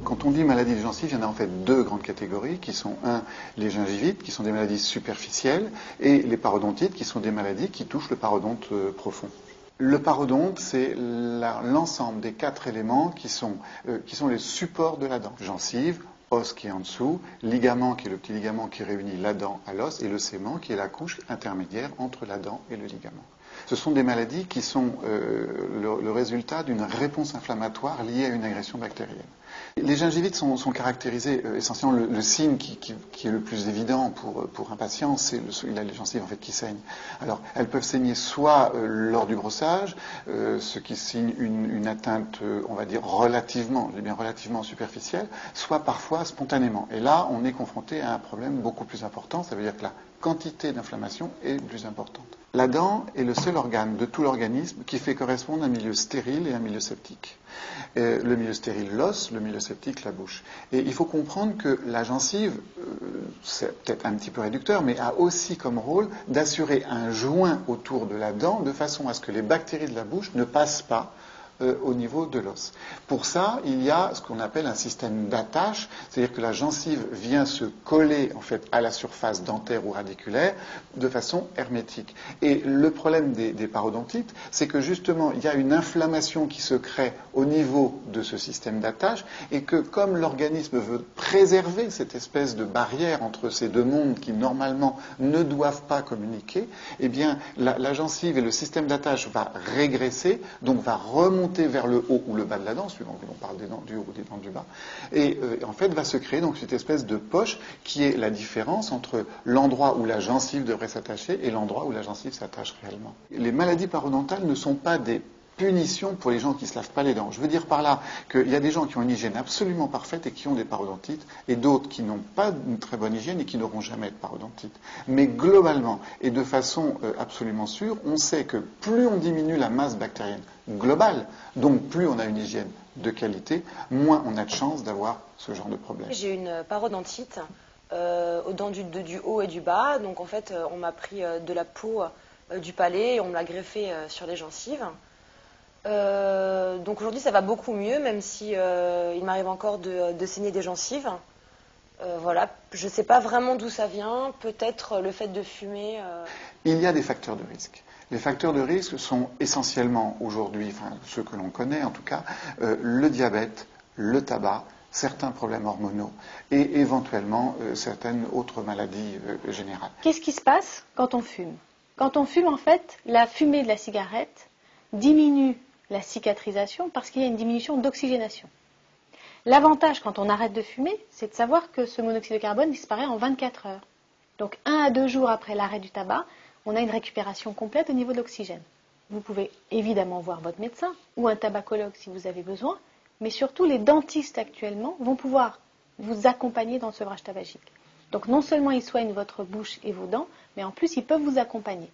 Quand on dit maladie des gencives, il y en a en fait deux grandes catégories qui sont, les gingivites, qui sont des maladies superficielles, et les parodontites, qui sont des maladies qui touchent le parodonte profond. Le parodonte, c'est l'ensemble des quatre éléments qui sont les supports de la dent. Gencive, os qui est en dessous, ligament qui est le petit ligament qui réunit la dent à l'os, et le sément qui est la couche intermédiaire entre la dent et le ligament. Ce sont des maladies qui sont le résultat d'une réponse inflammatoire liée à une agression bactérienne. Les gingivites sont caractérisés essentiellement le signe qui est le plus évident pour un patient, c'est il a les gencives en fait qui saignent. Alors elles peuvent saigner soit lors du brossage, ce qui signe une atteinte, on va dire relativement superficielle, soit parfois spontanément. Et là, on est confronté à un problème beaucoup plus important, ça veut dire que la quantité d'inflammation est plus importante. La dent est le seul organe de tout l'organisme qui fait correspondre un milieu stérile et un milieu septique. Le milieu stérile, l'os, le milieu septique, la bouche. Et il faut comprendre que la gencive, c'est peut-être un petit peu réducteur, mais a aussi comme rôle d'assurer un joint autour de la dent de façon à ce que les bactéries de la bouche ne passent pas au niveau de l'os. Pour ça, il y a ce qu'on appelle un système d'attache, c'est-à-dire que la gencive vient se coller en fait à la surface dentaire ou radiculaire de façon hermétique. Et le problème des parodontites, c'est que justement, il y a une inflammation qui se crée au niveau de ce système d'attache et que comme l'organisme veut préserver cette espèce de barrière entre ces deux mondes qui normalement ne doivent pas communiquer, eh bien la gencive et le système d'attache va régresser, donc va remonter vers le haut ou le bas de la dent, suivant que l'on parle des dents du haut ou des dents du bas, et en fait va se créer donc cette espèce de poche qui est la différence entre l'endroit où la gencive devrait s'attacher et l'endroit où la gencive s'attache réellement. Les maladies parodontales ne sont pas des punitions pour les gens qui ne se lavent pas les dents. Je veux dire par là qu'il y a des gens qui ont une hygiène absolument parfaite et qui ont des parodontites, et d'autres qui n'ont pas une très bonne hygiène et qui n'auront jamais de parodontite. Mais globalement, et de façon absolument sûre, on sait que plus on diminue la masse bactérienne globale, donc plus on a une hygiène de qualité, moins on a de chances d'avoir ce genre de problème. J'ai une parodontite aux dents du haut et du bas, donc en fait on m'a pris de la peau du palais et on me l'a greffé sur les gencives. Donc aujourd'hui ça va beaucoup mieux, même si il m'arrive encore de saigner des gencives. Voilà, je ne sais pas vraiment d'où ça vient, peut-être le fait de fumer. Il y a des facteurs de risque. Les facteurs de risque sont essentiellement aujourd'hui, enfin ceux que l'on connaît en tout cas, le diabète, le tabac, certains problèmes hormonaux et éventuellement certaines autres maladies générales. Qu'est-ce qui se passe quand on fume? Quand on fume, en fait, la fumée de la cigarette diminue la cicatrisation parce qu'il y a une diminution d'oxygénation. L'avantage quand on arrête de fumer, c'est de savoir que ce monoxyde de carbone disparaît en 24 heures. Donc 1 à 2 jours après l'arrêt du tabac, on a une récupération complète au niveau de l'oxygène. Vous pouvez évidemment voir votre médecin ou un tabacologue si vous avez besoin, mais surtout les dentistes actuellement vont pouvoir vous accompagner dans le sevrage tabagique. Donc non seulement ils soignent votre bouche et vos dents, mais en plus ils peuvent vous accompagner.